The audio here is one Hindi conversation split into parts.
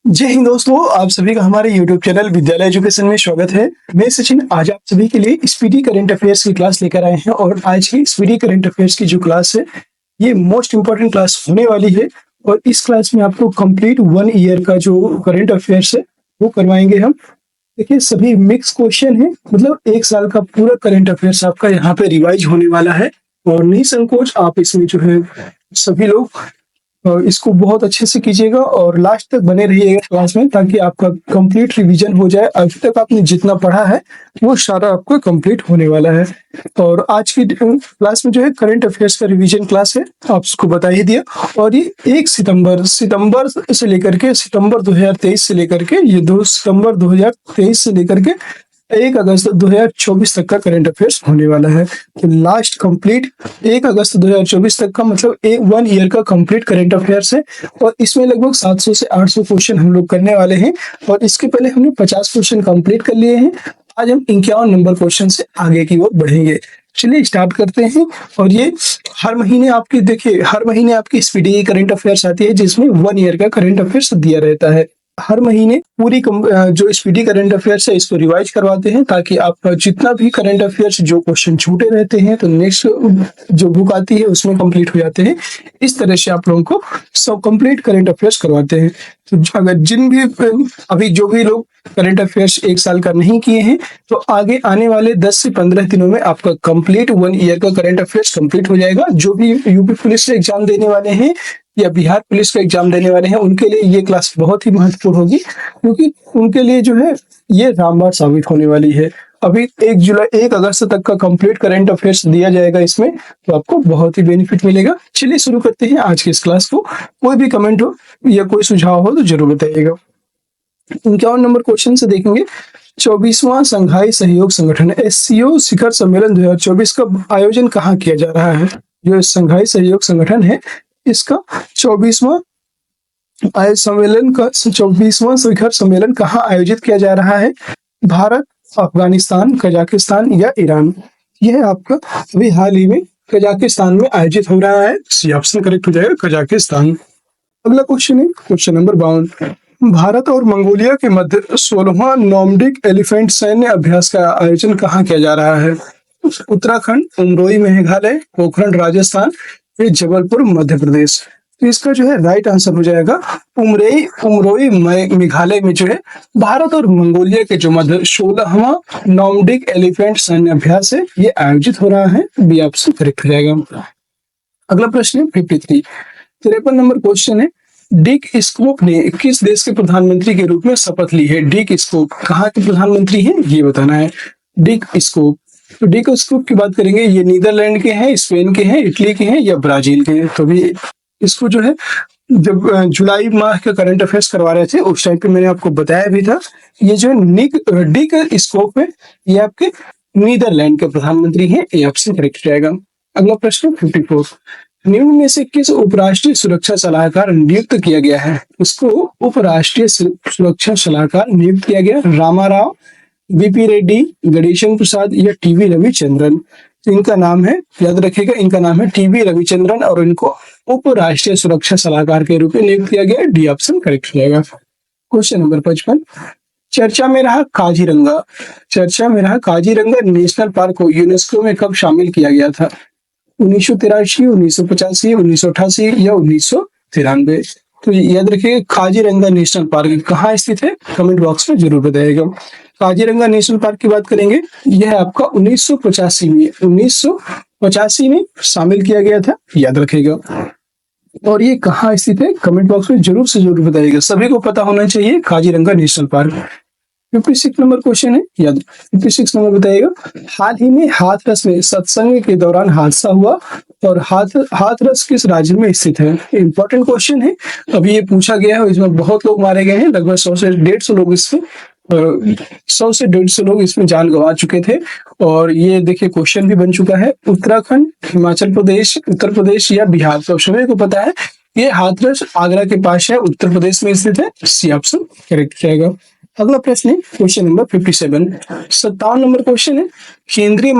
जय हिंद दोस्तों, आप सभी का हमारे YouTube चैनल विद्यालय एजुकेशन में स्वागत है। मैं सचिन आज आप सभी के लिए स्पीडी करंट अफेयर्स की क्लास लेकर आए हैं और आज की स्पीडी करंट अफेयर्स की जो क्लास है ये मोस्ट इंपॉर्टेंट क्लास होने वाली है। और इस क्लास में आपको कंप्लीट 1 ईयर का जो करंट अफेयर्स है वो करवाएंगे हम। देखिए सभी मिक्स क्वेश्चन है, मतलब 1 साल का पूरा करंट अफेयर्स आपका यहाँ पे रिवाइज होने वाला है। और नहीं संकोच, आप इसमें जो है सभी लोग इसको बहुत अच्छे से कीजिएगा और लास्ट तक बने रहिएगा क्लास में, ताकि आपका कंप्लीट रिवीजन हो जाए। अभी तक आपने जितना पढ़ा है वो सारा आपको कंप्लीट होने वाला है। और आज की क्लास में जो है करंट अफेयर्स का रिवीजन क्लास है, आप उसको बता ही दिया। और ये 1 सितंबर से लेकर के सितंबर 2023 से लेकर के ये 2 सितंबर 2023 से लेकर के 1 अगस्त 2024 तक का करंट अफेयर्स होने वाला है। तो लास्ट कंप्लीट 1 अगस्त 2024 तक का मतलब 1 ईयर का कंप्लीट करंट अफेयर्स है। और इसमें लगभग 700 से 800 क्वेश्चन हम लोग करने वाले हैं। और इसके पहले हमने 50 क्वेश्चन कंप्लीट कर लिए हैं। आज हम 51 नंबर क्वेश्चन से आगे की ओर बढ़ेंगे। चलिए स्टार्ट करते हैं। और ये हर महीने आपकी, देखिए हर महीने आपकी स्पीडी करंट अफेयर्स आती है जिसमें 1 ईयर का करंट अफेयर्स दिया रहता है। हर महीने पूरी जो स्पीडी करंट अफेयर्स है इसको रिवाइज करवाते हैं, ताकि आपका जितना भी करंट अफेयर्स जो क्वेश्चन छूटे रहते हैं तो नेक्स्ट जो बुक आती है उसमें कंप्लीट हो जाते हैं। इस तरह से आप लोगों को सब कंप्लीट करंट अफेयर्स करवाते हैं। तो अगर जिन भी अभी जो भी लोग करंट अफेयर्स 1 साल का नहीं किए हैं तो आगे आने वाले 10 से 15 दिनों में आपका कंप्लीट 1 ईयर का करंट अफेयर्स कंप्लीट हो जाएगा। जो भी यूपी पुलिस का एग्जाम देने वाले हैं या बिहार पुलिस का एग्जाम देने वाले हैं उनके लिए ये क्लास बहुत ही महत्वपूर्ण होगी, क्योंकि उनके लिए जो है ये रामबाण साबित होने वाली है। अभी 1 अगस्त तक का कंप्लीट करंट अफेयर्स दिया जाएगा इसमें, तो आपको बहुत ही बेनिफिट मिलेगा। चलिए शुरू करते हैं आज की इस क्लास को। कोई भी कमेंट हो या कोई सुझाव हो तो जरूर बताइएगा। 51 नंबर क्वेश्चन से देखेंगे। 24वां संघाई सहयोग संगठन SCO शिखर सम्मेलन 2024 का आयोजन कहाँ किया जा रहा है? जो संघाई सहयोग संगठन है इसका 24वां शिखर सम्मेलन कहाँ आयोजित किया जा रहा है? भारत, अफगानिस्तान, कजाकिस्तान या ईरान? यह आपका अभी हाल ही में कजाकिस्तान में आयोजित हो रहा है। सी ऑप्शन करेक्ट हो जाएगा, कजाकिस्तान। अगला क्वेश्चन है क्वेश्चन नंबर 52। भारत और मंगोलिया के मध्य 16वां नॉर्डिक एलिफेंट सैन्य अभ्यास का आयोजन कहाँ किया जा रहा है? उत्तराखंड, उमरोई मेघालय, पोखरण राजस्थान, ये जबलपुर मध्य प्रदेश। तो इसका जो है राइट आंसर हो जाएगा उमरोई मेघालय में जो है भारत और मंगोलिया के जो मध्य 16वां नॉर्डिक एलिफेंट सैन्य अभ्यास है ये आयोजित हो रहा है। बी ऑप्शन करेक्ट हो जाएगा। अगला प्रश्न है 53। 53 नंबर क्वेश्चन है। डिक स्कोप ने किस देश के प्रधानमंत्री के रूप में शपथ ली है? डिक स्कोप कहाँ के प्रधानमंत्री हैं ये बताना है। डिक स्कोप, तो डिक स्कोप की बात करेंगे, ये नीदरलैंड के हैं, स्पेन के हैं, इटली के हैं या ब्राजील के हैं? तो भी इसको जो है जब जुलाई माह का करंट अफेयर्स करवा रहे थे उस टाइम पे मैंने आपको बताया भी था। ये जो डिक स्कोप है ये आपके नीदरलैंड के प्रधानमंत्री हैं। ये ऑप्शन करेक्ट रहेगा। अगला प्रश्न 54। निम्न में से किस उपराष्ट्रीय सुरक्षा सलाहकार नियुक्त किया गया है? उसको उपराष्ट्रीय सुरक्षा सलाहकार नियुक्त किया गया। रामाराव, बीपी रेड्डी, गणेशन प्रसाद या टीवी रविचंद्रन? तो इनका नाम है, याद रखिएगा, इनका नाम है टीवी रविचंद्रन और इनको उपराष्ट्रीय सुरक्षा सलाहकार के रूप में नियुक्त किया गया। डी ऑप्शन करेक्ट हो जाएगा। Question number 55। चर्चा में रहा काजीरंगा नेशनल पार्क को यूनेस्को में कब शामिल किया गया था? 1983, 1985, 1988 या 1993? तो याद रखिए काजीरंगा नेशनल पार्क कहाँ स्थित है? कमेंट बॉक्स में जरूर बताइएगा। काजीरंगा नेशनल पार्क की बात करेंगे, यह आपका 1985 में शामिल किया गया था, याद रखिएगा। और ये कहाँ स्थित है कमेंट बॉक्स में जरूर से जरूर बताइएगा। सभी को पता होना चाहिए Kaziranga national park. 56 number question है, याद 56 नंबर बताइएगा। हाल ही में हाथरस में सत्संग के दौरान हादसा हुआ और हाथरस किस राज्य में स्थित है? इंपॉर्टेंट क्वेश्चन है, अभी ये पूछा गया है। इसमें बहुत लोग मारे गए हैं, लगभग 100 से 150 लोग इसमें 100 से 150 लोग इसमें जान गंवा चुके थे। और ये देखिए क्वेश्चन भी बन चुका है। उत्तराखंड, हिमाचल प्रदेश, उत्तर प्रदेश या बिहार? तो सभी को पता है ये हाथरस आगरा के पास है, उत्तर प्रदेश में स्थित है। सी ऑप्शन करेक्ट रहेगा। अगला प्रश्न है क्वेश्चन नंबर 57। 57 नंबर क्वेश्चन है। केंद्रीय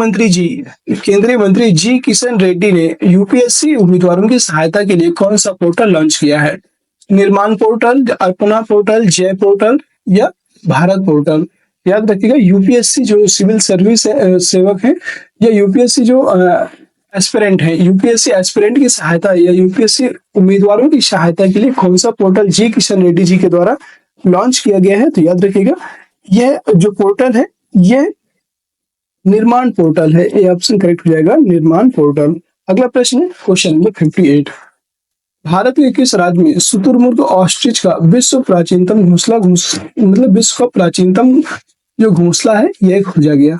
मंत्री जी किशन रेड्डी ने यूपीएससी उम्मीदवारों की सहायता के लिए कौन सा पोर्टल लॉन्च किया है? निर्माण पोर्टल, अर्पणा पोर्टल, जय पोर्टल या भारत पोर्टल। याद रखिएगा, यूपीएससी जो सिविल सर्विस सेवक है या यूपीएससी जो एस्पिरेंट है, यूपीएससी एस्पिरेंट की सहायता या यूपीएससी उम्मीदवारों की सहायता के लिए कौन सा पोर्टल जी किशन रेड्डी जी के द्वारा लॉन्च किया गया है? तो याद रखिएगा, यह जो पोर्टल है यह निर्माण पोर्टल है। ये ऑप्शन करेक्ट हो जाएगा, निर्माण पोर्टल। अगला प्रश्न है क्वेश्चन नंबर 58। भारत के किस राज्य में शुतुरमुर्ग ऑस्ट्रिच का विश्व प्राचीनतम मतलब विश्व का प्राचीनतम जो घोंसला है यह खोजा गया?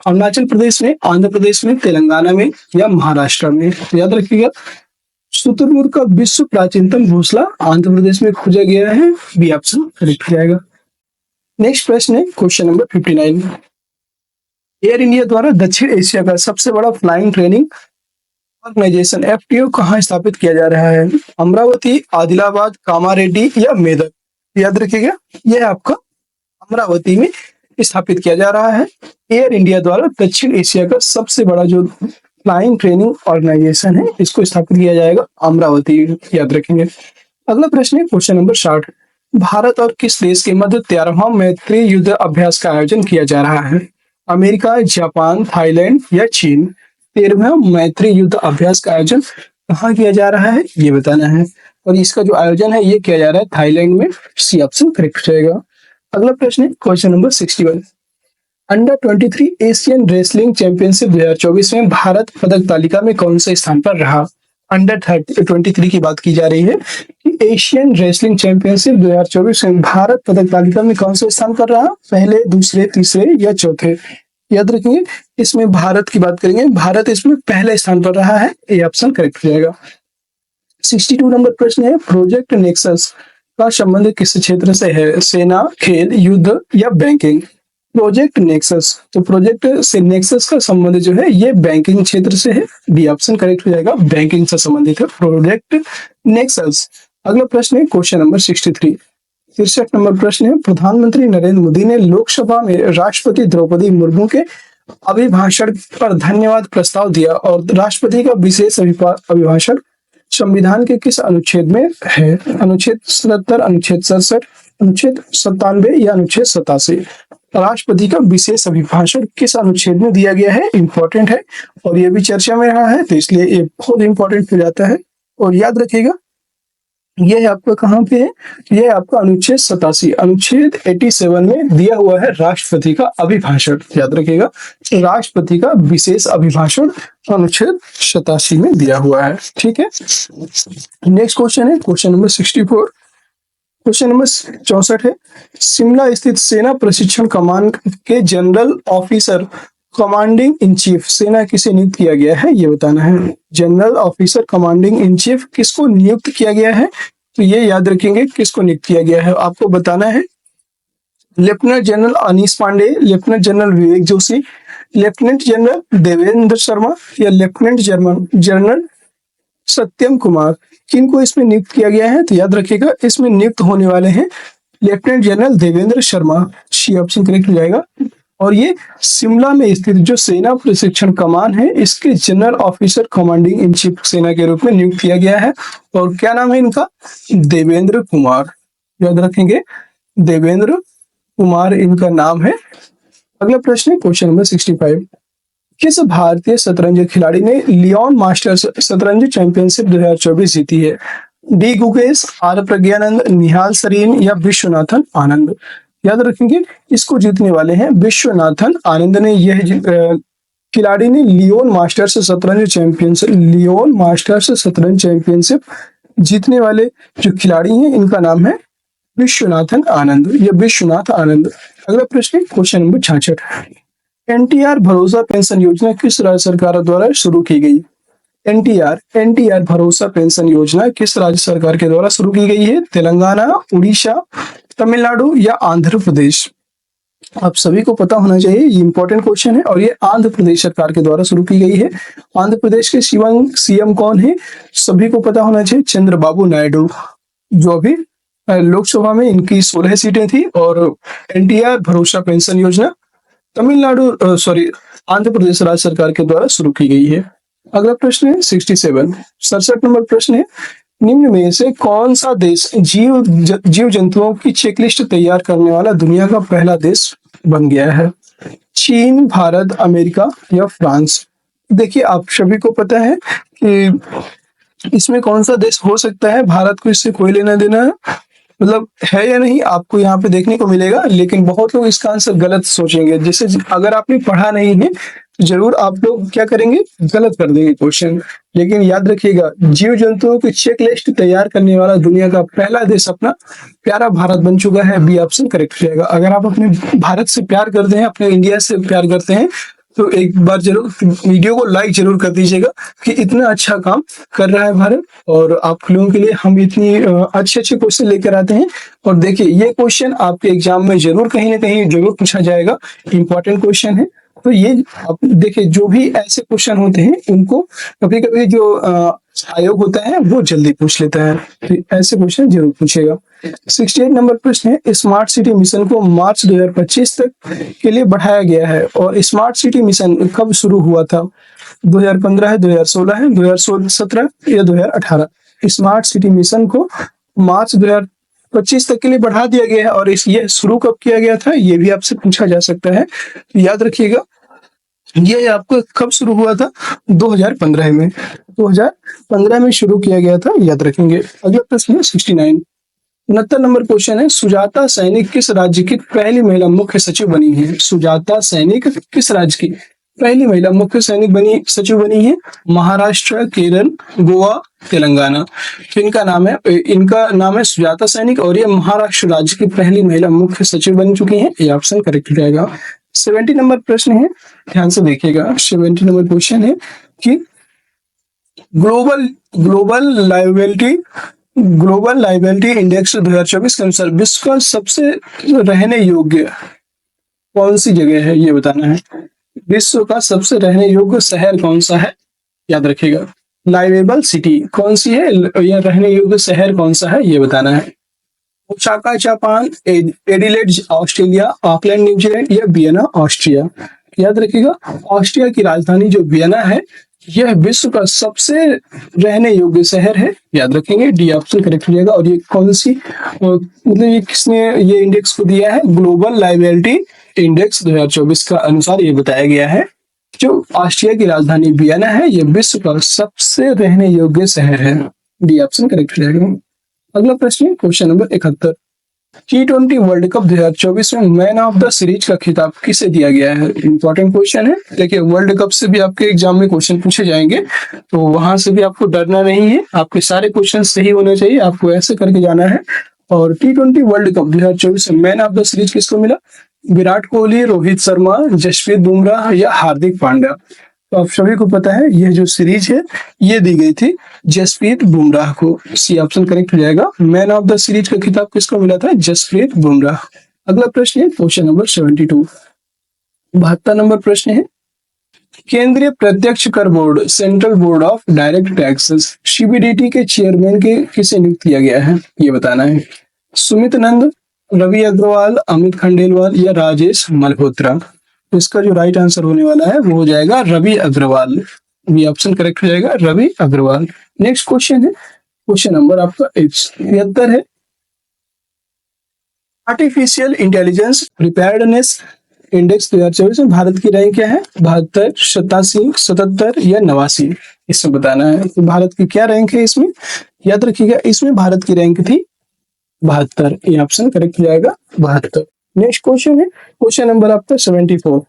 अरुणाचल प्रदेश में, आंध्र प्रदेश में, तेलंगाना में या महाराष्ट्र में? तो याद रखिएगा, शुतुरमुर्ग का विश्व प्राचीनतम घोंसला आंध्र प्रदेश में खोजा गया है। बी ऑप्शन करेक्ट हो जाएगा। नेक्स्ट प्रश्न है क्वेश्चन नंबर 59। एयर इंडिया द्वारा दक्षिण एशिया का सबसे बड़ा फ्लाइंग ट्रेनिंग ऑर्गेनाइजेशन एफटीओ कहाँ स्थापित किया जा रहा है? अमरावती, आदिलाबाद, कामारेड्डी या मेदक? याद रखिएगा, यह आपका अमरावती में स्थापित किया जा रहा है। एयर इंडिया द्वारा दक्षिण एशिया का सबसे बड़ा जो फ्लाइंग ट्रेनिंग ऑर्गेनाइजेशन है इसको स्थापित किया जाएगा अमरावती, याद रखेंगे। अगला प्रश्न है क्वेश्चन नंबर 60। भारत और किस देश के मध्य 13वां मैत्री युद्ध अभ्यास का आयोजन किया जा रहा है? अमेरिका, जापान, थाईलैंड या चीन? 13वां मैत्री युद्ध अभ्यास का आयोजन कहाँ किया जा रहा है ये बताना है, और इसका जो आयोजन है ये किया जा रहा है थाईलैंड में। सी ऑप्शन करेक्ट हो जाएगा। अगला प्रश्न है question number 61। Under 23 Asian wrestling championship 2024 में भारत पदक तालिका में कौन से स्थान पर रहा? अंडर 23 की बात की जा रही है कि एशियन रेसलिंग चैंपियनशिप 2024 में भारत पदक तालिका में कौन से स्थान पर रहा? पहले, दूसरे, तीसरे या चौथे? याद रखेंगे, इसमें भारत की बात करेंगे, भारत इसमें पहले स्थान पर रहा है। ए ऑप्शन करेक्ट हो जाएगा। 62 नंबर प्रश्न है, प्रोजेक्ट नेक्सस का संबंध किस क्षेत्र से है? सेना, खेल, युद्ध या बैंकिंग? प्रोजेक्ट नेक्सस, तो प्रोजेक्ट से नेक्सस का संबंध जो है ये बैंकिंग क्षेत्र से है। बी ऑप्शन करेक्ट हो जाएगा, बैंकिंग से संबंधित है प्रोजेक्ट नेक्सस। अगला प्रश्न है क्वेश्चन नंबर 63। 63 नंबर प्रश्न है, प्रधानमंत्री नरेंद्र मोदी ने लोकसभा में राष्ट्रपति द्रौपदी मुर्मू के अभिभाषण पर धन्यवाद प्रस्ताव दिया और राष्ट्रपति का विशेष अभिभाषण संविधान के किस अनुच्छेद में है? अनुच्छेद 77, अनुच्छेद 67, अनुच्छेद 97 या अनुच्छेद 87? राष्ट्रपति का विशेष अभिभाषण किस अनुच्छेद में दिया गया है? इंपॉर्टेंट है और ये भी चर्चा में रहा है, तो इसलिए ये बहुत इंपॉर्टेंट हो जाता है। और याद रखिएगा, ये आपका कहाँ पे है? ये आपका अनुच्छेद 87, अनुच्छेद 87 में दिया हुआ है राष्ट्रपति का अभिभाषण। याद रखिएगा, राष्ट्रपति का विशेष अभिभाषण अनुच्छेद 87 में दिया हुआ है। ठीक है, नेक्स्ट क्वेश्चन है क्वेश्चन नंबर 64। क्वेश्चन नंबर 64 है, शिमला स्थित सेना प्रशिक्षण कमान के general officer commanding in chief सेना किसे नियुक्त किया गया है ये बताना है। General officer commanding in chief किसको नियुक्त किया गया है? तो ये याद रखेंगे किसको नियुक्त किया गया है, आपको बताना है। Lieutenant general Anish Pande, lieutenant general Vivek Joshi, lieutenant general Devendra Sharma या लेफ्टिनेंट जनरल सत्यम कुमार? किनको इसमें नियुक्त किया गया है? तो याद रखिएगा, इसमें नियुक्त होने वाले हैं lieutenant general Devendra Sharma. C option correct हो जाएगा। और ये शिमला में स्थित जो सेना प्रशिक्षण कमान है इसके general officer commanding in chief सेना के रूप में नियुक्त किया गया है। और क्या नाम है इनका? देवेंद्र कुमार। याद रखेंगे, देवेंद्र कुमार इनका नाम है। अगला प्रश्न है क्वेश्चन नंबर 65। किस भारतीय शतरंज खिलाड़ी ने लियोन मास्टर्स शतरंज चैंपियनशिप 2024 जीती है? डी गुकेश, आर प्रज्ञानंद, निहाल सरीन या विश्वनाथन आनंद? याद रखेंगे, इसको जीतने वाले हैं विश्वनाथन आनंद ने। यह खिलाड़ी ने लियोन मास्टर्स शतरंज चैंपियनशिप जीतने वाले जो खिलाड़ी हैं इनका नाम है विश्वनाथन आनंद या विश्वनाथ आनंद। अगला प्रश्न क्वेश्चन नंबर 66। एनटीआर भरोसा पेंशन योजना किस राज्य सरकार द्वारा शुरू की गई? एनटीआर भरोसा पेंशन योजना किस राज्य सरकार के द्वारा शुरू की गई है? तेलंगाना, उड़ीसा, तमिलनाडु या आंध्र प्रदेश? आप सभी को पता होना चाहिए, ये इंपॉर्टेंट क्वेश्चन है और ये आंध्र प्रदेश सरकार के द्वारा शुरू की गई है। आंध्र प्रदेश के सीएम कौन है? सभी को पता होना चाहिए, चंद्रबाबू नायडू, जो अभी लोकसभा में इनकी 16 सीटें थी। और एनटीआर भरोसा पेंशन योजना आंध्र प्रदेश राज्य सरकार के द्वारा शुरू की गई है। अगला प्रश्न है 67 नंबर प्रश्न है, निम्न में से कौन सा देश जीव जंतुओं की चेकलिस्ट तैयार करने वाला दुनिया का पहला देश बन गया है? चीन, भारत, अमेरिका या फ्रांस? देखिए, आप सभी को पता है कि इसमें कौन सा देश हो सकता है। भारत को इससे कोई लेना देना मतलब है या नहीं, आपको यहाँ पे देखने को मिलेगा, लेकिन बहुत लोग इसका आंसर गलत सोचेंगे। जैसे अगर आपने पढ़ा नहीं है तो जरूर आप लोग क्या करेंगे, गलत कर देंगे क्वेश्चन। लेकिन याद रखिएगा, जीव जंतुओं की चेक लिस्ट तैयार करने वाला दुनिया का पहला देश अपना प्यारा भारत बन चुका है। बी ऑप्शन करेक्ट रहेगा। अगर आप अपने भारत से प्यार करते हैं, अपने इंडिया से प्यार करते हैं, तो एक बार जरूर वीडियो को लाइक जरूर कर दीजिएगा कि इतना अच्छा काम कर रहा है भारत, और आप लोगों के लिए हम इतनी अच्छे अच्छे क्वेश्चन लेकर आते हैं। और देखिए, ये क्वेश्चन आपके एग्जाम में जरूर कहीं ना कहीं जरूर पूछा जाएगा, इंपॉर्टेंट क्वेश्चन है। तो ये आप देखिए, जो भी ऐसे क्वेश्चन होते हैं उनको कभी कभी जो आयोग होता है वो जल्दी पूछ लेता है, तो ऐसे क्वेश्चन जरूर पूछेगा। 68 नंबर प्रश्न है, स्मार्ट सिटी मिशन को मार्च 2025 तक के लिए बढ़ाया गया है, और स्मार्ट सिटी मिशन कब शुरू हुआ था? 2015 है, 2016 है, 2017 या 2018? स्मार्ट सिटी मिशन को मार्च 2025 तक के लिए बढ़ा दिया गया है, और ये शुरू कब किया गया था, ये भी आपसे पूछा जा सकता है। तो याद रखिएगा, ये आपको कब शुरू हुआ था? 2015 में। 2015 में शुरू किया गया था, याद रखेंगे। अगला प्रश्न है 69 69 नंबर क्वेश्चन है, सुजाता सैनिक किस राज्य की पहली महिला मुख्य सचिव बनी है? सुजाता सैनिक किस राज्य की पहली महिला मुख्य सचिव बनी है? महाराष्ट्र, केरल, गोवा, तेलंगाना? तो इनका नाम है सुजाता सैनिक, और ये महाराष्ट्र राज्य की पहली महिला मुख्य सचिव बन चुकी हैं। ये ऑप्शन करेक्ट रहेगा। 70 नंबर प्रश्न है, ध्यान से देखिएगा। 70 नंबर क्वेश्चन है कि ग्लोबल लाइबिलिटी इंडेक्स 2024 के अनुसार विश्व का सबसे रहने योग्य कौन सी जगह है, ये बताना है। विश्व का सबसे रहने योग्य शहर कौन सा है, याद रखिएगा। लाइवेबल सिटी कौन सी है, या रहने योग्य शहर कौन सा है, ये बताना है। Osaka Japan, Adelaide Australia, Auckland New Zealand या वियना ऑस्ट्रिया? याद रखिएगा, ऑस्ट्रिया की राजधानी जो वियना है, यह विश्व का सबसे रहने योग्य शहर है, याद रखेंगे। डी ऑप्शन करेक्ट हो जाएगा। और ये कौन सी मतलब ये किसने ये इंडेक्स को दिया है? ग्लोबल लाइबिलिटी इंडेक्स 2024 का अनुसार ये बताया गया है, जो ऑस्ट्रिया की राजधानी वियना है, यह विश्व का सबसे रहने योग्य शहर है। डी ऑप्शन करेक्ट हो जाएगा। अगला प्रश्न है question number 71, T20 world cup 2024 में मैन ऑफ द सीरीज का खिताब किसे दिया गया है? इंपॉर्टेंट क्वेश्चन है। देखिए, वर्ल्ड कप से भी आपके एग्जाम में क्वेश्चन पूछे जाएंगे, तो वहां से भी आपको डरना नहीं है। आपके सारे क्वेश्चन सही होने चाहिए, आपको ऐसे करके जाना है। और T20 वर्ल्ड कप 2024 में मैन ऑफ द सीरीज किसको मिला? विराट कोहली, रोहित शर्मा, जसप्रीत बुमराह या हार्दिक पांड्या? तो आप सभी को पता है, यह जो सीरीज है ये दी गई थी जसप्रीत बुमराह को। सी ऑप्शन करेक्ट हो जाएगा। मैन ऑफ द सीरीज का खिताब किसको मिला था? जसप्रीत बुमराह। अगला प्रश्न है क्वेश्चन नंबर 72, 72 नंबर प्रश्न है, केंद्रीय प्रत्यक्ष कर board central board of direct taxes CBDT के चेयरमैन के किसे नियुक्त किया गया है, ये बताना है। सुमित नंद, रवि अग्रवाल, अमित खंडेलवाल या राजेश मल्होत्रा? इसका जो राइट आंसर होने वाला है वो हो जाएगा रवि अग्रवाल। ये ऑप्शन करेक्ट हो जाएगा, रवि अग्रवाल। नेक्स्ट क्वेश्चन है क्वेश्चन नंबर आपका 73 है, आर्टिफिशियल इंटेलिजेंस प्रिपेयर्डनेस इंडेक्स 2024 में भारत की रैंक क्या है? 72, 87, 77 या 89? इसमें बताना है। तो भारत की क्या रैंक है इसमें, याद रखिएगा। इसमें भारत की रैंक थी 72। ये ऑप्शन करेक्ट हो जाएगा 72। नेक्स्ट क्वेश्चन है क्वेश्चन नंबर आपका 74,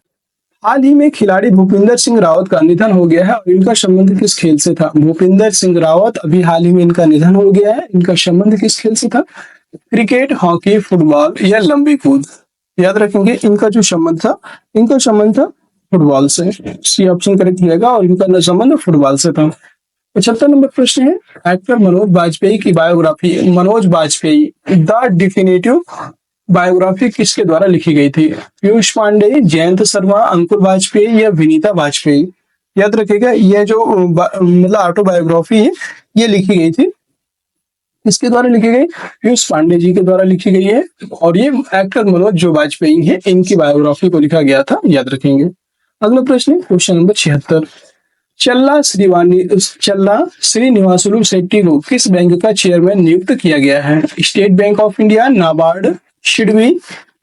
हाल ही में खिलाड़ी भूपिंदर सिंह रावत का निधन हो गया है, और इनका संबंध किस खेल से था? भूपिंदर सिंह रावत, अभी हाल ही में इनका निधन हो गया है, इनका संबंध किस खेल से था? क्रिकेट, हॉकी, फुटबॉल या लंबी कूद? याद रखेंगे, इनका जो संबंध था, इनका संबंध था फुटबॉल से। सी ऑप्शन करेक्ट रहेगा, और इनका संबंध फुटबॉल से था। 75 नंबर प्रश्न है, एक्टर मनोज वाजपेयी की biography, Manoj Vajpayee the definitive biography किसके द्वारा लिखी गई थी? पीयूष पांडे, जयंत शर्मा, अंकुर वाजपेयी या विनीता वाजपेयी? याद रखिएगा, यह जो मतलब ऑटोबायोग्राफी है ये लिखी गई थी, इसके द्वारा लिखी गई, पीयूष पांडे जी के द्वारा लिखी गई है, और ये एक्टर मनोज जो वाजपेयी है इनकी बायोग्राफी को लिखा गया था, याद रखेंगे। अगला प्रश्न है क्वेश्चन नंबर 76, चल्ला श्रीनिवासुलु शेट्टी को किस बैंक का चेयरमैन नियुक्त किया गया है? State bank of India, NABARD, SIDBI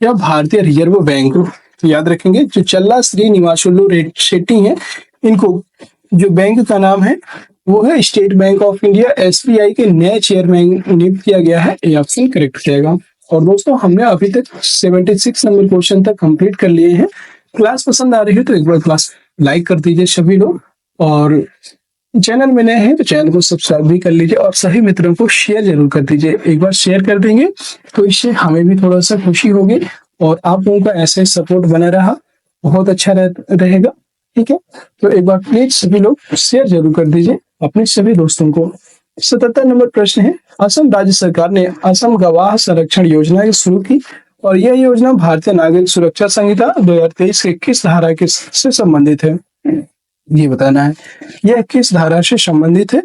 या भारतीय रिजर्व बैंक? तो याद रखेंगे, जो चल्ला श्रीनिवासुलु शेट्टी हैं, इनको जो बैंक का नाम है वो है state bank of India. SBI के नए चेयरमैन नियुक्त किया गया है। ये ऑप्शन करेक्ट रहेगा। और दोस्तों, हमने अभी तक 76 नंबर क्वेश्चन तक कंप्लीट कर लिए हैं। क्लास पसंद आ रही है तो एक बार क्लास लाइक कर दीजिए सभी लोग, और चैनल में नए हैं तो चैनल को सब्सक्राइब भी कर लीजिए और सभी मित्रों को शेयर जरूर कर दीजिए। एक बार शेयर कर देंगे तो इससे हमें भी थोड़ा सा खुशी होगी और आप लोगों का ऐसे सपोर्ट बना रहा बहुत अच्छा रहेगा। ठीक है, तो एक बार प्लीज सभी लोग शेयर जरूर कर दीजिए अपने सभी दोस्तों को। 77 नंबर प्रश्न है, असम राज्य सरकार ने असम गवाह संरक्षण योजना शुरू की और यह योजना भारतीय नागरिक सुरक्षा संहिता 2023 के किस धारा के से संबंधित है? ये बताना है, यह किस धारा से संबंधित है।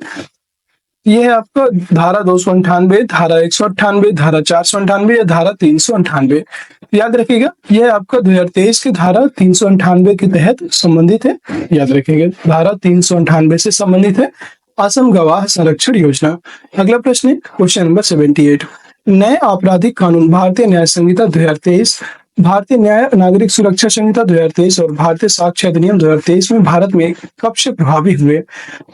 यह है आपका धारा 298, धारा 198, धारा 498 या धारा 398। याद रखिएगा, यह आपका 2023 की धारा 398 के तहत संबंधित है। याद रखिएगा, धारा 398 से संबंधित है असम गवाह संरक्षण योजना। अगला प्रश्न है क्वेश्चन नंबर 78, नए आपराधिक कानून भारतीय न्याय संहिता 2023, भारतीय न्याय नागरिक सुरक्षा संहिता 2023 और भारतीय साक्ष्य अधिनियम 2023 में भारत में कब से प्रभावी हुए?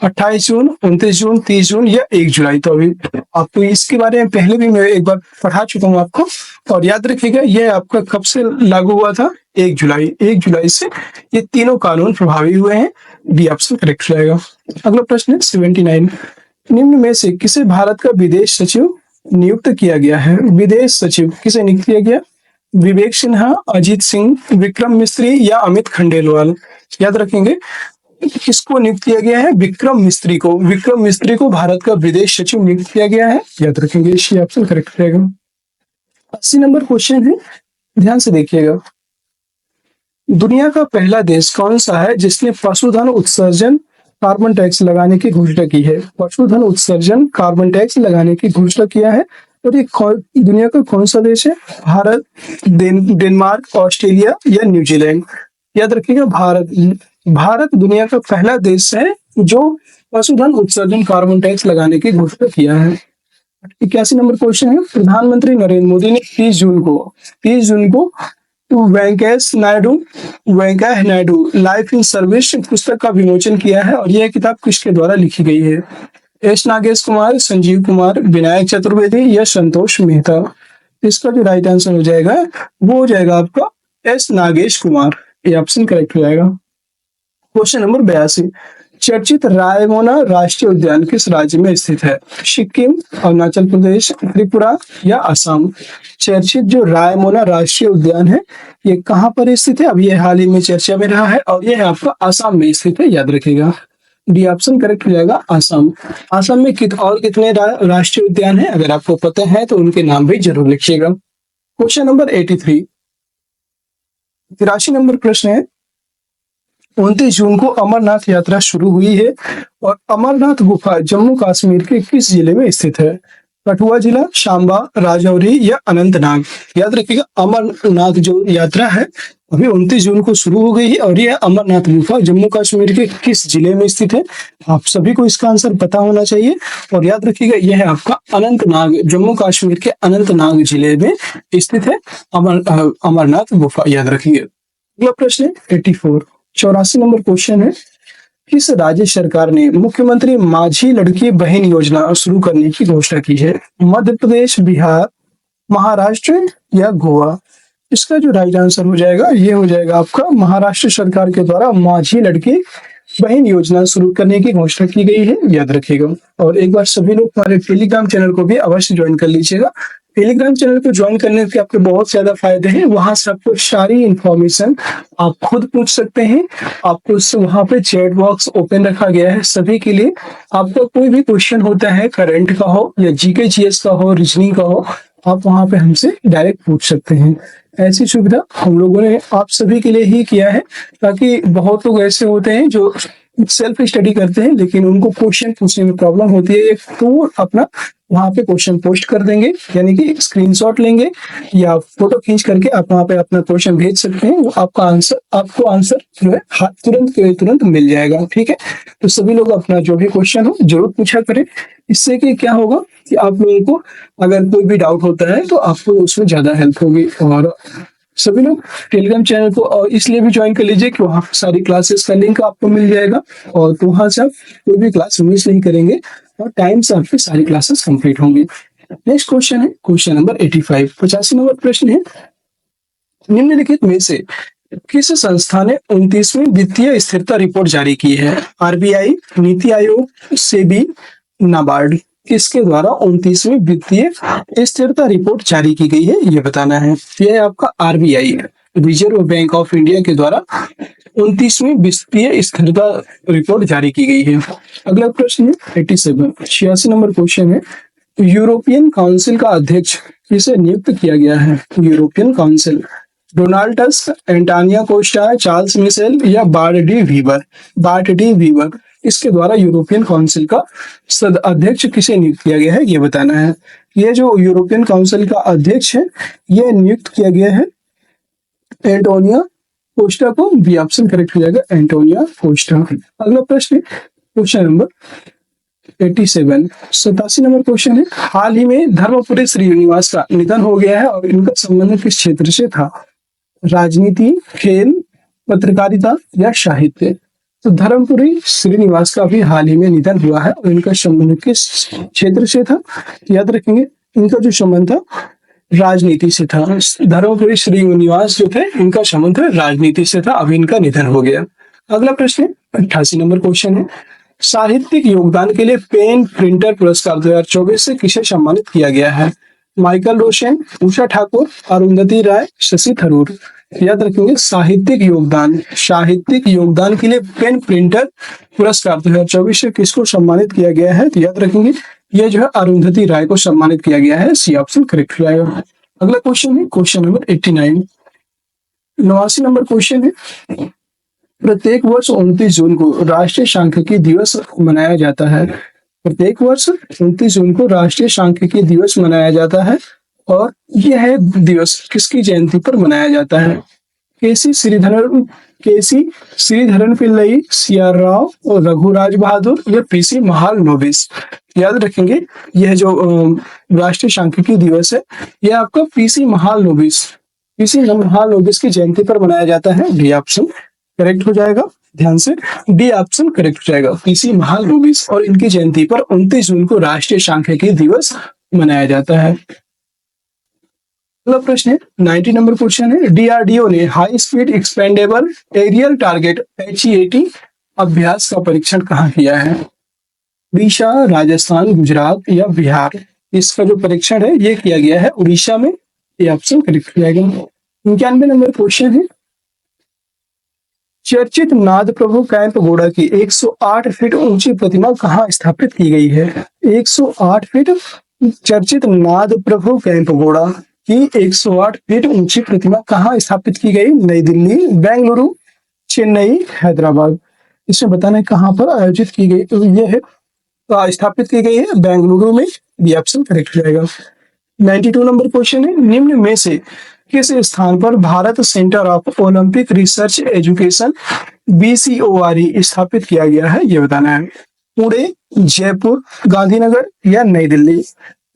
28 जून, 29 जून, 30 जून या 1 जुलाई? तो अभी आपको इसके बारे में पहले भी मैं एक बार पढ़ा चुका हूँ आपको, और याद रखिएगा यह आपका कब से लागू हुआ था? 1 जुलाई। 1 जुलाई से ये तीनों कानून प्रभावी हुए हैं। बी ऑप्शन करेक्ट रहेगा। अगला प्रश्न है 79, निम्न में से किसे भारत का विदेश सचिव नियुक्त किया गया है? विदेश सचिव किसे नियुक्त किया गया? विवेक सिन्हा, अजीत सिंह, विक्रम मिस्त्री या अमित खंडेलवाल? याद रखेंगे, किसको नियुक्त किया गया है? विक्रम मिस्त्री को। विक्रम मिस्त्री को भारत का विदेश सचिव नियुक्त किया गया है। याद रखेंगे, इसलिए ऑप्शन करेक्ट रहेगा। 80 नंबर क्वेश्चन है, ध्यान से देखिएगा, दुनिया का पहला देश कौन सा है जिसने पशुधन उत्सर्जन कार्बन टैक्स लगाने की घोषणा की है? पशुधन उत्सर्जन कार्बन टैक्स लगाने की घोषणा किया है, और ये दुनिया का कौन सा देश है? भारत, डेनमार्क, ऑस्ट्रेलिया या न्यूजीलैंड? याद रखिएगा, भारत दुनिया का पहला देश है जो पशुधन उत्सर्जन कार्बन टैक्स लगाने की घोषणा किया है। 81 नंबर क्वेश्चन है, प्रधानमंत्री नरेंद्र मोदी ने 30 जून को Venkaiah Naidu life in service पुस्तक का विमोचन किया है, और यह किताब किसके द्वारा लिखी गई है? एस नागेश कुमार, संजीव कुमार, विनायक चतुर्वेदी या संतोष मेहता? इसका जो राइट आंसर हो जाएगा वो हो जाएगा आपका एस नागेश कुमार। ये ऑप्शन करेक्ट हो जाएगा। क्वेश्चन नंबर 82, चर्चित रायमोना राष्ट्रीय उद्यान किस राज्य में स्थित है? सिक्किम, अरुणाचल प्रदेश, त्रिपुरा या असम? चर्चित जो रायमोना राष्ट्रीय उद्यान है ये कहाँ पर स्थित है? अब ये हाल ही में चर्चा में रहा है और ये है आपका असम में स्थित है। याद रखिएगा, डी ऑप्शन करेक्ट हो जाएगा असम। असम में कितने राष्ट्रीय उद्यान है? अगर आपको पता है तो उनके नाम भी जरूर लिखिएगा। क्वेश्चन नंबर 83, 83 नंबर प्रश्न है, 29 जून को अमरनाथ यात्रा शुरू हुई है और अमरनाथ गुफा जम्मू कश्मीर के किस जिले में स्थित है? कठुआ जिला, सांबा, राजौरी या अनंतनाग? याद रखिएगा, अमरनाथ जो यात्रा है अभी 29 जून को शुरू हो गई है और यह अमरनाथ गुफा जम्मू कश्मीर के किस जिले में स्थित है? आप सभी को इसका आंसर पता होना चाहिए, और याद रखिएगा यह है आपका अनंतनाग, जम्मू कश्मीर के अनंतनाग जिले में स्थित है अमरनाथ गुफा। याद रखिए। अगला प्रश्न है 84, 84 नंबर क्वेश्चन है, किस राज्य सरकार ने मुख्यमंत्री माझी लड़की बहन योजना शुरू करने की घोषणा की है? मध्य प्रदेश, बिहार, महाराष्ट्र या गोवा? इसका जो राइट आंसर हो जाएगा ये हो जाएगा आपका महाराष्ट्र सरकार के द्वारा माझी लड़की बहन योजना शुरू करने की घोषणा की गई है। याद रखिएगा। और एक बार सभी लोग हमारे टेलीग्राम चैनल को भी अवश्य ज्वाइन कर लीजिएगा। टेलीग्राम चैनल को ज्वाइन करने के आपके बहुत ज्यादा फायदे हैं। वहां से आपको सारी इंफॉर्मेशन आप खुद पूछ सकते हैं। आपको वहां पे चैट बॉक्स ओपन रखा गया है सभी के लिए। आपको कोई भी क्वेश्चन होता है, करंट का हो या जीके जीएस का हो, रीजनिंग का हो, आप वहां पे हमसे डायरेक्ट पूछ सकते हैं। ऐसी सुविधा हम लोगों ने आप सभी के लिए ही किया है, ताकि बहुत लोग ऐसे होते हैं जो सेल्फ स्टडी करते हैं लेकिन उनको क्वेश्चन पूछने में प्रॉब्लम होती है, तो अपना वहां पे क्वेश्चन पोस्ट कर देंगे, यानी कि स्क्रीनशॉट लेंगे या फोटो खींच करके आप वहां पे अपना क्वेश्चन भेज सकते हैं। वो आपको आंसर जो है तुरंत के तुरंत मिल जाएगा। ठीक है, तो सभी लोग अपना जो भी क्वेश्चन हो जरूर पूछा करें। इससे कि क्या होगा कि आप लोगों को अगर कोई भी डाउट होता है तो आपको उसमें ज्यादा हेल्प होगी। और सभी लोग टेलीग्राम चैनल को और इसलिए भी ज्वाइन कर लीजिए कि वहाँ सारी क्लासेस का लिंक आपको मिल जाएगा और तो वहां से आप कोई भी क्लास मिस नहीं करेंगे और टाइम से आपकी सारी क्लासेस कंप्लीट होंगी। नेक्स्ट क्वेश्चन है क्वेश्चन नंबर 85, 85 नंबर प्रश्न है, निम्नलिखित में से किस संस्था ने 29वीं वित्तीय स्थिरता रिपोर्ट जारी की है? आरबीआई, नीति आयोग, सेबी, नाबार्ड। किसके द्वारा 29वीं वित्तीय स्थिरता रिपोर्ट जारी की गई है ये बताना है। यह है आपका RBI, reserve bank of India के द्वारा 29वीं वित्तीय स्थिरता रिपोर्ट जारी की गई है। अगला प्रश्न है 87, 86 नंबर क्वेश्चन है, यूरोपियन काउंसिल का अध्यक्ष किसे नियुक्त किया गया है? European council, Donald Tusk, Antonio Costa, Charles Michel या बार्ट डी वीवर। इसके द्वारा यूरोपियन काउंसिल का अध्यक्ष किसे नियुक्त किया गया है ये बताना है। ये जो यूरोपियन काउंसिल का अध्यक्ष है ये नियुक्त किया गया है एंटोनिया कोस्टा को। बी ऑप्शन करेक्ट हो जाएगा, एंटोनिया कोस्टा। अगला प्रश्न क्वेश्चन नंबर 87, 87 नंबर क्वेश्चन है, हाल ही में धर्मपुरी श्रीनिवास का निधन हो गया है और इनका संबंध किस क्षेत्र से था? राजनीति, खेल, पत्रकारिता या साहित्य। तो धर्मपुरी श्रीनिवास का भी हाल ही में निधन हुआ है और इनका संबंध किस क्षेत्र से था? याद रखेंगे इनका जो संबंध था राजनीति से था। धर्मपुरी श्रीनिवास जो थे इनका संबंध राजनीति से था, अभी इनका निधन हो गया। अगला प्रश्न 88 नंबर क्वेश्चन है, साहित्यिक योगदान के लिए पेन प्रिंटर पुरस्कार 2024 से किसे सम्मानित किया गया है? माइकल रोशन, उषा ठाकुर, अरुंधति राय, शशि थरूर। याद रखेंगे साहित्यिक योगदान के लिए पेन प्रिंटर पुरस्कार 2024 से किसको सम्मानित किया गया है? तो याद रखेंगे यह जो है अरुंधति राय को सम्मानित किया गया है। सी ऑप्शन करेक्ट हो जाएगा। अगला क्वेश्चन है क्वेश्चन नंबर 89, 89 नंबर क्वेश्चन है, प्रत्येक वर्ष 29 जून को राष्ट्रीय सांख्यिकी दिवस मनाया जाता है। प्रत्येक वर्ष 29 जून को राष्ट्रीय सांख्यिकी दिवस मनाया जाता है और यह दिवस किसकी जयंती पर मनाया जाता है? केसी श्रीधरन पिल्लई, सीआर राव और रघुराज बहादुर या पीसी महालनोबिस। याद रखेंगे यह जो राष्ट्रीय सांख्यिकी दिवस है यह आपका पीसी महालनोबिस की जयंती पर मनाया जाता है। डी ऑप्शन करेक्ट हो जाएगा, ध्यान से डी ऑप्शन करेक्ट हो जाएगा, पीसी महालनोबिस। और इनकी जयंती पर 29 जून को राष्ट्रीय सांख्यिकी दिवस मनाया जाता है। अगला प्रश्न है 90 नंबर क्वेश्चन है, डीआरडीओ ने high speed expendable aerial target HEAT Abhyas का परीक्षण कहाँ किया है? उड़ीसा, राजस्थान, गुजरात या बिहार। इसका जो परीक्षण है ये किया गया है उड़ीसा में। ये ऑप्शन करेक्ट हो जाएगा। 91 नंबर क्वेश्चन है, चर्चित नाद प्रभु कैंपगोड़ा की 108 फीट ऊंची प्रतिमा कहाँ स्थापित की गई है? 108 फीट चर्चित नाद प्रभु कैंपगोड़ा की 108 फीट ऊंची प्रतिमा कहाँ स्थापित की गई? नई दिल्ली, बेंगलुरु, चेन्नई, हैदराबाद। इसमें बताना है कहाँ पर आयोजित की गई। तो यह है स्थापित की गई है बेंगलुरु में। बी ऑप्शन करेक्ट हो जाएगा। 92 नंबर क्वेश्चन है, निम्न में से किस स्थान पर Bharat centre of Olympic research education BCORE स्थापित किया गया है ये बताना है। पुणे, जयपुर, गांधीनगर या नई दिल्ली।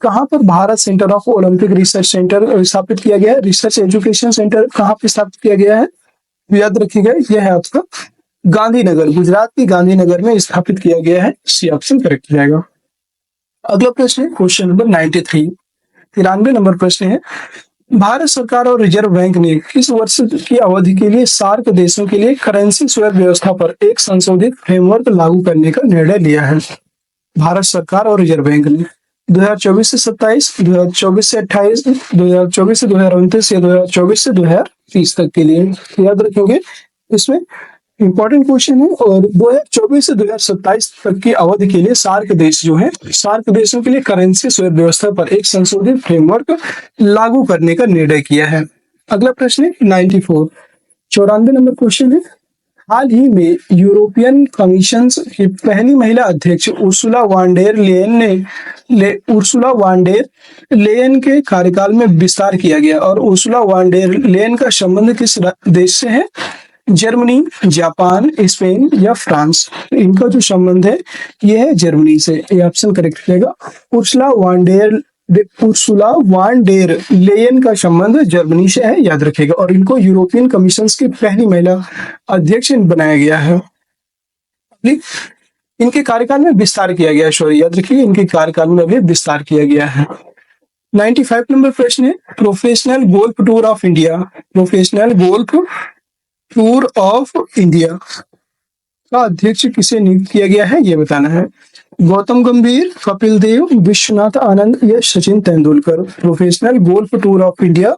कहाँ पर Bharat centre of Olympic research centre स्थापित किया गया है? रिसर्च एजुकेशन सेंटर कहाँ पर स्थापित किया गया है? याद रखिएगा यह है आपका गांधीनगर, गुजरात के गांधीनगर में स्थापित किया गया है। सी ऑप्शन करेक्ट हो जाएगा। अगला प्रश्न है क्वेश्चन नंबर 93, 93 नंबर प्रश्न है, भारत सरकार और रिजर्व बैंक ने किस वर्ष की अवधि के लिए सार्क देशों के लिए करेंसी स्वैप व्यवस्था पर एक संशोधित फ्रेमवर्क लागू करने का निर्णय लिया है? भारत सरकार और रिजर्व बैंक ने 2024 से 27, 2024 से 28, 2024 से 2029 या 2024 से 2030 तक के लिए। याद रखेंगे इसमें इंपॉर्टेंट क्वेश्चन है। और 2024 से 2027 तक की अवधि के लिए सार्क देश जो है, सार्क देशों के लिए करेंसी स्वैप व्यवस्था पर एक संशोधित फ्रेमवर्क लागू करने का निर्णय किया है। अगला प्रश्न है 94, 94 नंबर क्वेश्चन है, हाल ही में यूरोपियन कमीशन की पहली महिला अध्यक्ष उर्सुला वान डेर लेयन के कार्यकाल में विस्तार किया गया। और उर्सुला वान डेर लेयन का संबंध किस देश से है? जर्मनी, जापान, स्पेन या फ्रांस। तो इनका जो संबंध है यह है जर्मनी से। ये ऑप्शन करेक्ट रहेगा। उर्सुला वान डेर लेयन का संबंध जर्मनी से है, याद रखिएगा। और इनको यूरोपियन कमीशन की पहली महिला अध्यक्ष बनाया गया है। इनके कार्यकाल में विस्तार किया गया है, सॉरी याद रखिए, इनके कार्यकाल में भी विस्तार किया गया है। 95 नंबर प्रश्न है, professional golf tour of India का अध्यक्ष किसे नियुक्त किया गया है, ये बताना है। गौतम गंभीर, कपिल देव, विश्वनाथ आनंद या Sachin Tendulkar. Professional golf tour of India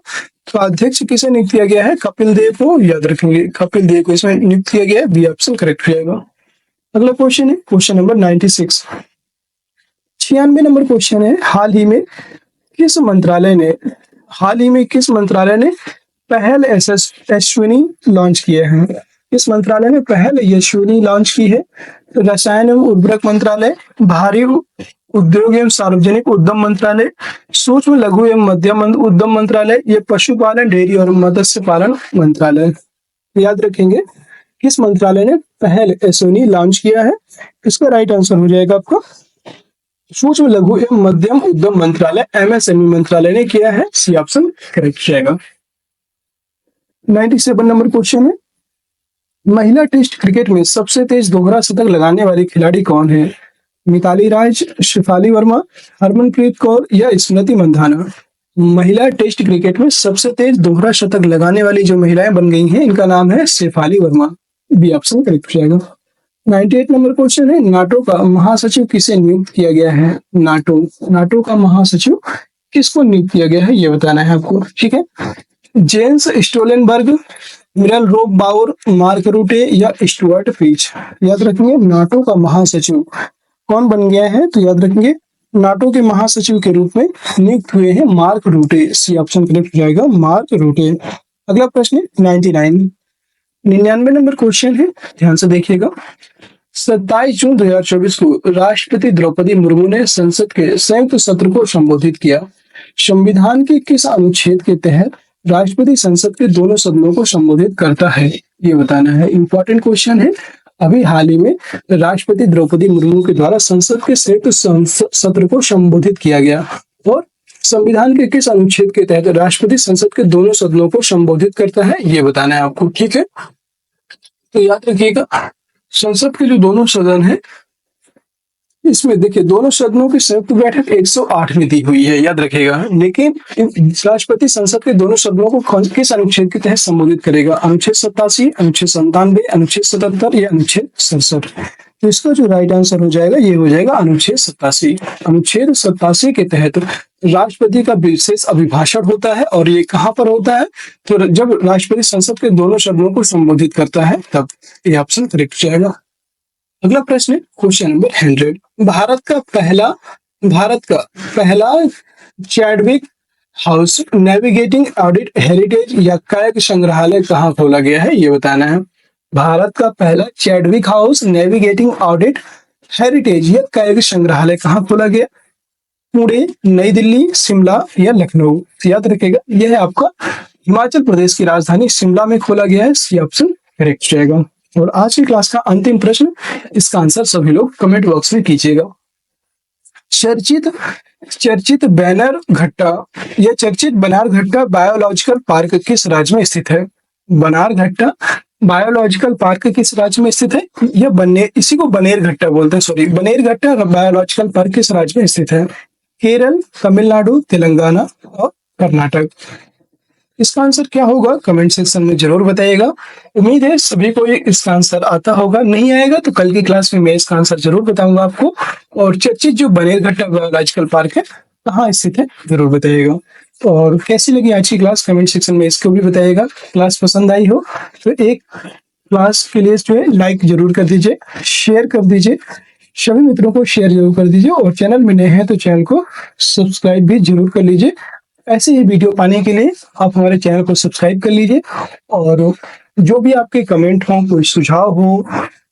का अध्यक्ष किसे नियुक्त किया गया है? कपिल देव को, याद रखेंगे कपिल देव को इसमें नियुक्त किया गया है। बी ऑप्शन करेक्ट रहेगा। अगला क्वेश्चन है क्वेश्चन नंबर 96। 96 नंबर क्वेश्चन है, हाल ही में किस मंत्रालय ने पहल यशस्विनी लॉन्च किए हैं? किस मंत्रालय ने पहल यशस्विनी लॉन्च की है? रसायन एवं उर्वरक मंत्रालय, भारी उद्योग एवं सार्वजनिक उद्यम मंत्रालय, सूक्ष्म लघु एवं मध्यम उद्यम मंत्रालय, ये पशुपालन, डेयरी और मत्स्य पालन मंत्रालय। याद रखेंगे किस मंत्रालय ने पहल यशस्विनी लॉन्च किया है? इसका राइट आंसर हो जाएगा आपका सूक्ष्म लघु एवं मध्यम उद्यम मंत्रालय, एमएसएमई मंत्रालय ने किया है। सी ऑप्शन करेक्ट रहेगा। 97 नंबर क्वेश्चन है, महिला टेस्ट क्रिकेट में सबसे तेज दोहरा शतक लगाने वाली खिलाड़ी कौन है? मिताली राज, शेफाली वर्मा, हरमनप्रीत कौर या स्मृति मंधाना। महिला टेस्ट क्रिकेट में सबसे तेज दोहरा शतक लगाने वाली जो महिलाएं बन गई हैं, इनका नाम है Shafali Verma. B option correct रहेगा। 98 नंबर क्वेश्चन है, नाटो का महासचिव किसे नियुक्त किया गया है? नाटो का महासचिव किसको नियुक्त किया गया है, ये बताना है आपको, ठीक है। जेंस स्टोलेनबर्ग, मिरल रोब बाउर, मार्क रूटे या स्टुअर्ट पीच। याद रखेंगे नाटो का महासचिव कौन बन गया है, तो याद रखेंगे नाटो के महासचिव के रूप में नियुक्त हुए हैं Mark Rutte. C option correct हो जाएगा, मार्क रूटे। अगला प्रश्न 99 नंबर क्वेश्चन है, ध्यान से देखिएगा। 27 जून 2024 को राष्ट्रपति द्रौपदी मुर्मू ने संसद के संयुक्त सत्र को संबोधित किया। संविधान के किस अनुच्छेद के तहत राष्ट्रपति संसद के दोनों सदनों को संबोधित करता है, ये बताना है। इंपॉर्टेंट क्वेश्चन है। अभी हाल ही में राष्ट्रपति द्रौपदी मुर्मू के द्वारा संसद के संयुक्त सत्र को संबोधित किया गया और संविधान के किस अनुच्छेद के तहत राष्ट्रपति संसद के दोनों सदनों को संबोधित करता है, ये बताना है आपको, ठीक है। तो याद रखिएगा संसद के जो दोनों सदन है, इसमें देखिए दोनों सदनों की संयुक्त बैठक 108 में दी हुई है, याद रखिएगा। लेकिन राष्ट्रपति संसद के दोनों सदनों को किस अनुच्छेद के तहत संबोधित करेगा? अनुच्छेद 87, अनुच्छेद 97, अनुच्छेद 77 या अनुच्छेद 67। तो इसका जो राइट आंसर हो जाएगा ये हो जाएगा अनुच्छेद 87। अनुच्छेद 87 के तहत राष्ट्रपति का विशेष अभिभाषण होता है और ये कहाँ पर होता है? तो जब राष्ट्रपति संसद के दोनों सदनों को संबोधित करता है तब। ये ऑप्शन करेक्ट जाएगा। अगला प्रश्न है क्वेश्चन नंबर 100। भारत का पहला Chadwick house navigating audit heritage या कायक संग्रहालय कहाँ खोला गया है, ये बताना है। भारत का पहला Chadwick house navigating audit heritage या कायक संग्रहालय कहाँ खोला गया? पुणे, नई दिल्ली, शिमला या लखनऊ। याद रखिएगा यह है आपका हिमाचल प्रदेश की राजधानी शिमला में खोला गया है। सी ऑप्शन करेक्ट रहेगा। और आज की क्लास का अंतिम प्रश्न, इसका आंसर सभी लोग कमेंट बॉक्स में कीजिएगा। चर्चित बनारघट्टा बायोलॉजिकल पार्क किस राज्य में स्थित है? बनारघट्टा बायोलॉजिकल पार्क किस राज्य में स्थित है? यह इसी को बनेरघट्टा बोलते हैं, सॉरी बनेरघट्टा बायोलॉजिकल पार्क किस राज्य में स्थित है? केरल, तमिलनाडु, तेलंगाना और कर्नाटक। इसका आंसर क्या होगा कमेंट सेक्शन में जरूर बताइएगा। उम्मीद है सभी को इसका आंसर आता होगा, नहीं आएगा तो कल की क्लास में मैं इसका आंसर जरूर बताऊंगा आपको। और चर्चित जो बनेरघट्टा बायोलॉजिकल पार्क है कहाँ स्थित है जरूर बताइएगा। और कैसी लगी आज की क्लास कमेंट सेक्शन में इसको भी बताइएगा। क्लास पसंद आई हो तो एक क्लास के लिए जो है लाइक जरूर कर दीजिए, शेयर कर दीजिए, सभी मित्रों को शेयर जरूर कर दीजिए। और चैनल में नए हैं तो चैनल को सब्सक्राइब भी जरूर कर लीजिए। ऐसे ही वीडियो पाने के लिए आप हमारे चैनल को सब्सक्राइब कर लीजिए और जो भी आपके कमेंट हो, कोई सुझाव हो,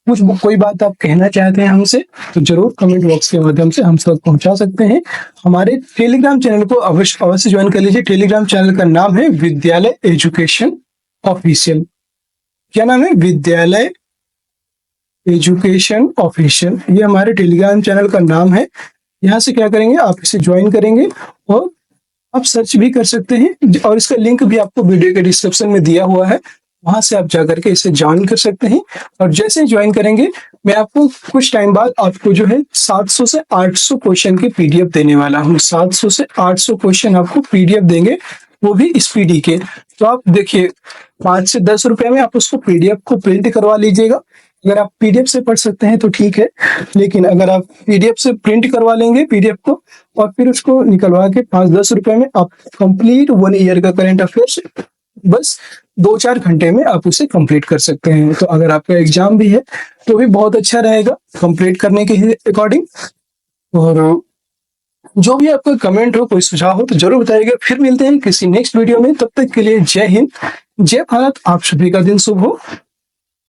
कोई बात आप कहना चाहते हैं हमसे, तो जरूर कमेंट बॉक्स के माध्यम से हम तक पहुंचा सकते हैं। हमारे टेलीग्राम चैनल को अवश्य अवश्य ज्वाइन कर लीजिए। टेलीग्राम चैनल का नाम है विद्यालय एजुकेशन ऑफिशियल। क्या नाम है? विद्यालय एजुकेशन ऑफिशियल। ये हमारे टेलीग्राम चैनल का नाम है। यहाँ से क्या करेंगे, आप इसे ज्वाइन करेंगे और आप सर्च भी कर सकते हैं, और इसका लिंक भी आपको वीडियो के डिस्क्रिप्शन में दिया हुआ है, वहां से आप जाकर के इसे ज्वाइन कर सकते हैं। और जैसे ही ज्वाइन करेंगे, मैं आपको कुछ टाइम बाद आपको जो है 700 से 800 क्वेश्चन की पीडीएफ देने वाला हूँ। 700 से 800 क्वेश्चन आपको पीडीएफ देंगे, वो भी स्पीडी के। तो आप देखिए, 5 से 10 रुपए में आप उसको पीडीएफ को प्रिंट करवा लीजिएगा। अगर आप पीडीएफ से पढ़ सकते हैं तो ठीक है, लेकिन अगर आप पीडीएफ से प्रिंट करवा लेंगे पीडीएफ को, और फिर उसको निकलवा के 5-10 रुपए में आप कंप्लीट 1 ईयर का करंट अफेयर्स बस 2-4 घंटे में आप उसे कंप्लीट कर सकते हैं। तो अगर आपका एग्जाम भी है तो भी बहुत अच्छा रहेगा कंप्लीट करने के अकॉर्डिंग। और जो भी आपका कमेंट हो, कोई सुझाव हो, तो जरूर बताइएगा। फिर मिलते हैं किसी नेक्स्ट वीडियो में, तब तक के लिए जय हिंद, जय भारत। आप सभी का दिन शुभ हो।